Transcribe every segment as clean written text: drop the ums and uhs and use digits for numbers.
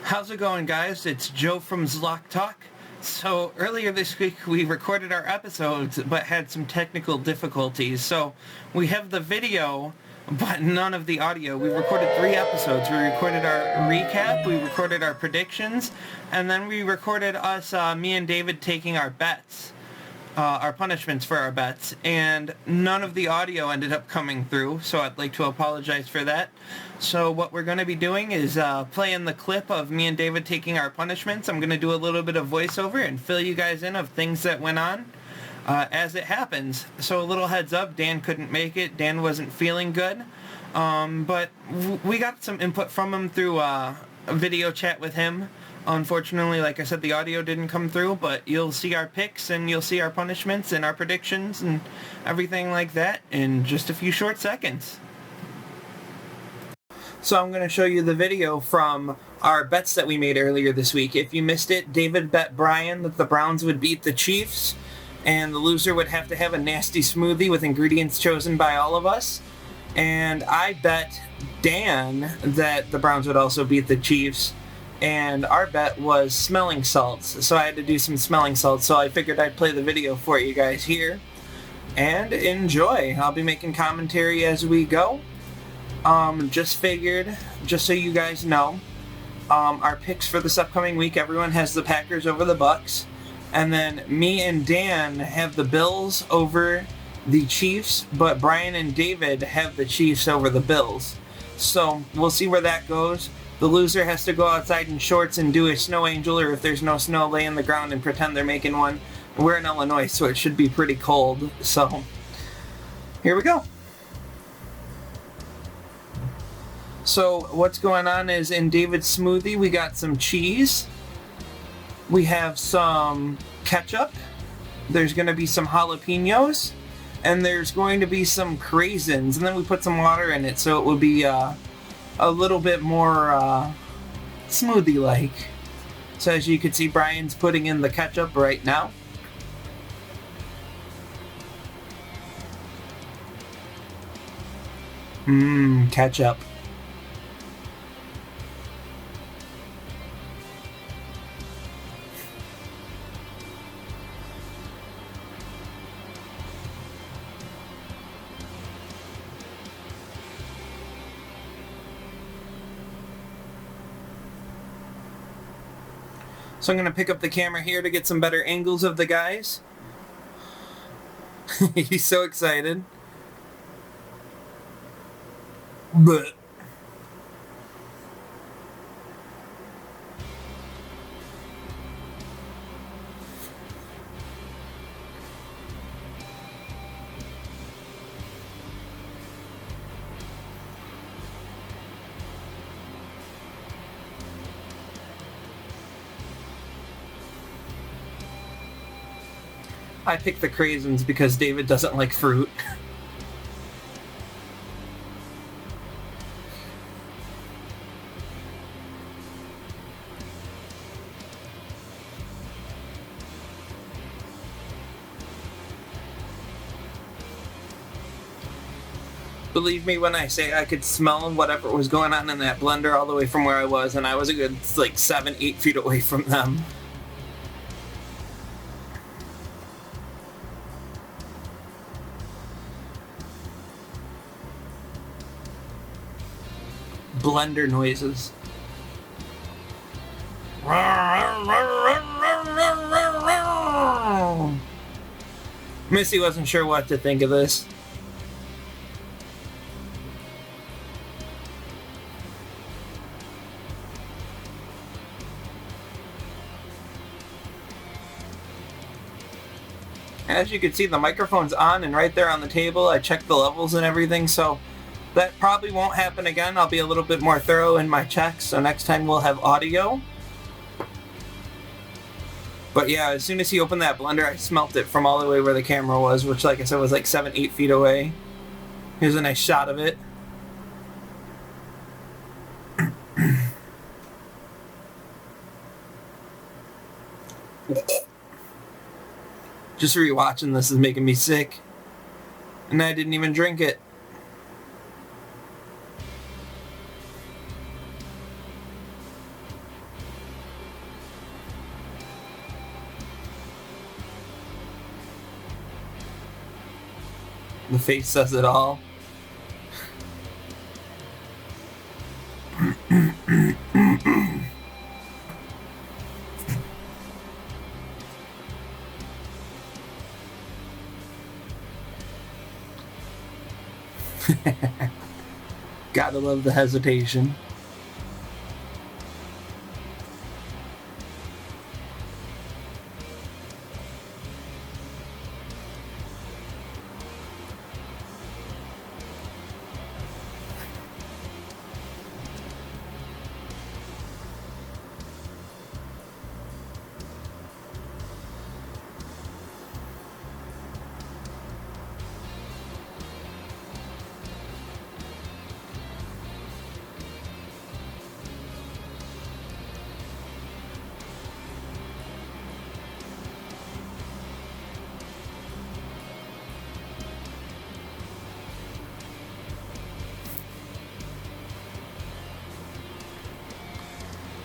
How's it going, guys? It's Joe from Zloch Talk. So earlier this week we recorded our episodes but had some technical difficulties. So we have the video but none of the audio. We recorded 3 episodes. We recorded our recap, we recorded our predictions, and then we recorded us, me and David, taking our bets. Our punishments for our bets, and none of the audio ended up coming through, so I'd like to apologize for that. So what we're going to be doing is playing the clip of me and David taking our punishments. I'm going to do a little bit of voiceover and fill you guys in of things that went on as it happens. So a little heads up, Dan couldn't make it. Dan wasn't feeling good, but we got some input from him through a video chat with him. Unfortunately, like I said, the audio didn't come through, but you'll see our picks and you'll see our punishments and our predictions and everything like that in just a few short seconds. So I'm going to show you the video from our bets that we made earlier this week. If you missed it, David bet Brian that the Browns would beat the Chiefs, and the loser would have to have a nasty smoothie with ingredients chosen by all of us. And I bet Dan that the Browns would also beat the Chiefs. And our bet was smelling salts, so I had to do some smelling salts, so I figured I'd play the video for you guys here, and enjoy. I'll be making commentary as we go. Just so you guys know, our picks for this upcoming week, everyone has the Packers over the Bucks, and then me and Dan have the Bills over the Chiefs, but Brian and David have the Chiefs over the Bills. So we'll see where that goes. The loser has to go outside in shorts and do a snow angel, or if there's no snow, lay on the ground and pretend they're making one. We're in Illinois, so it should be pretty cold. So, here we go. So, what's going on is in David's smoothie, we got some cheese. We have some ketchup. There's going to be some jalapenos. And there's going to be some craisins. And then we put some water in it, so it will be a little bit more smoothie-like. So as you can see, Brian's putting in the ketchup right now. Ketchup. So I'm going to pick up the camera here to get some better angles of the guys. He's so excited. But I picked the craisins because David doesn't like fruit. Believe me when I say I could smell whatever was going on in that blender all the way from where I was, and I was a good 7-8 feet away from them. Blender noises. Missy wasn't sure what to think of this. As you can see, the microphone's on and right there on the table. I checked the levels and everything, so that probably won't happen again. I'll be a little bit more thorough in my checks, so next time we'll have audio. But yeah, as soon as he opened that blender, I smelt it from all the way where the camera was, which, like I said, was 7-8 feet away. Here's a nice shot of it. Just rewatching this is making me sick. And I didn't even drink it. The face says it all. Gotta love the hesitation.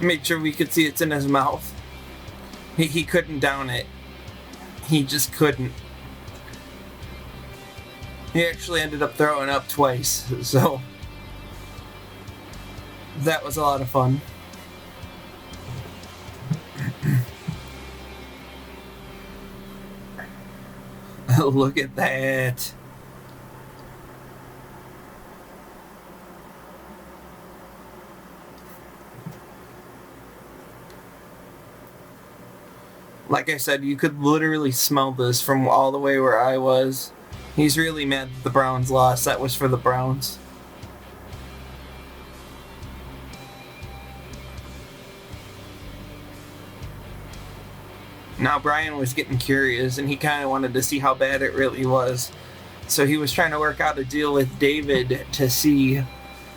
Made sure we could see it's in his mouth. He couldn't down it. He just couldn't. He actually ended up throwing up twice, so that was a lot of fun. Look at that. Like I said, you could literally smell this from all the way where I was. He's really mad that the Browns lost. That was for the Browns. Now Brian was getting curious and he kind of wanted to see how bad it really was. So he was trying to work out a deal with David to see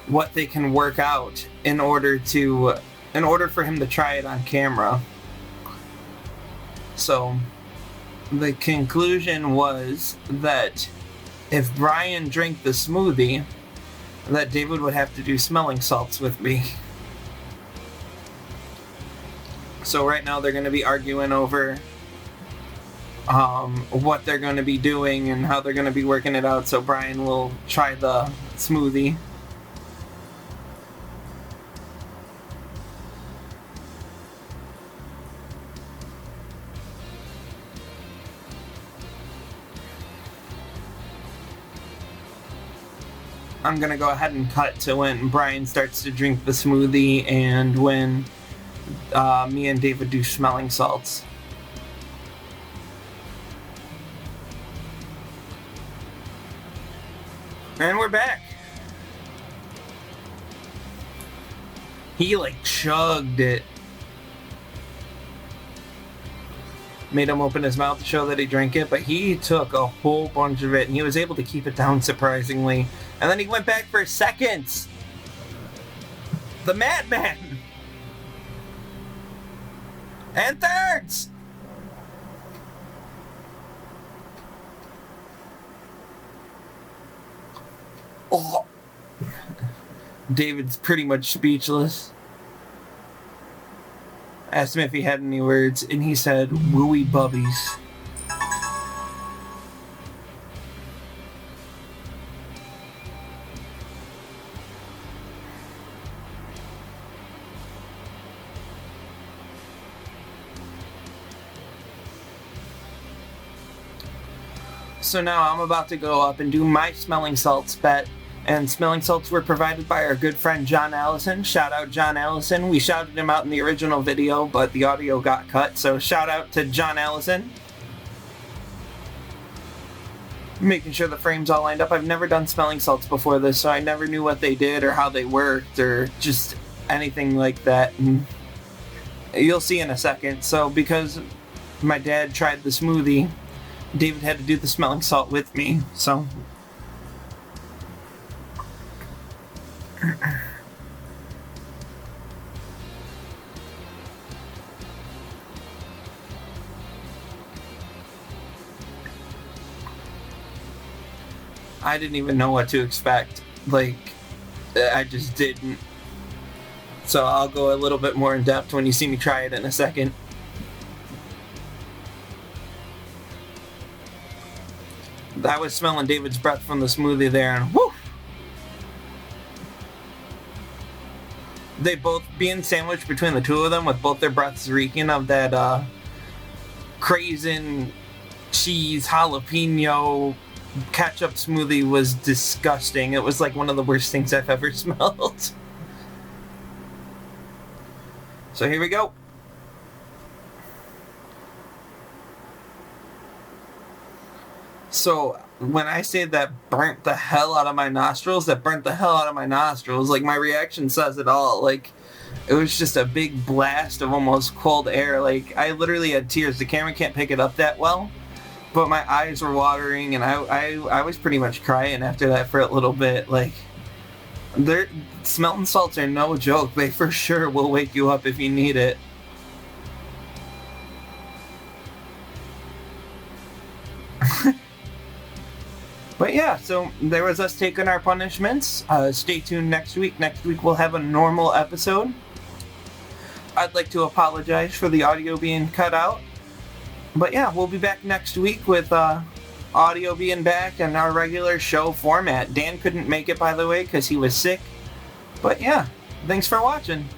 what they can work out in order for him to try it on camera. So the conclusion was that if Brian drank the smoothie, that David would have to do smelling salts with me. So right now they're going to be arguing over what they're going to be doing and how they're going to be working it out. So Brian will try the smoothie. I'm going to go ahead and cut to when Brian starts to drink the smoothie and when me and David do smelling salts. And we're back. He chugged it. Made him open his mouth to show that he drank it, but he took a whole bunch of it and he was able to keep it down surprisingly. And then he went back for seconds. The madman. And thirds. Oh. David's pretty much speechless. Asked him if he had any words, and he said, "Wooey bubbies." So now I'm about to go up and do my smelling salts bet. And smelling salts were provided by our good friend John Allison. Shout out John Allison. We shouted him out in the original video, but the audio got cut. So shout out to John Allison. Making sure the frame's all lined up. I've never done smelling salts before this, so I never knew what they did or how they worked or just anything like that. And you'll see in a second. So because my dad tried the smoothie, David had to do the smelling salt with me. So I didn't even know what to expect. I just didn't. So I'll go a little bit more in depth when you see me try it in a second. I was smelling David's breath from the smoothie there, and whoo! They both being sandwiched between the two of them with both their breaths reeking of that craisin cheese jalapeno ketchup smoothie was disgusting. It was like one of the worst things I've ever smelled. So here we go. So when I say that burnt the hell out of my nostrils, like my reaction says it all. Like, it was just a big blast of almost cold air. Like, I literally had tears. The camera can't pick it up that well, but my eyes were watering, and I was pretty much crying after that for a little bit. Like, smelting salts are no joke. They for sure will wake you up if you need it. But yeah, so there was us taking our punishments. Stay tuned next week. Next week we'll have a normal episode. I'd like to apologize for the audio being cut out. But yeah, we'll be back next week with audio being back and our regular show format. Dan couldn't make it, by the way, because he was sick. But yeah, thanks for watching.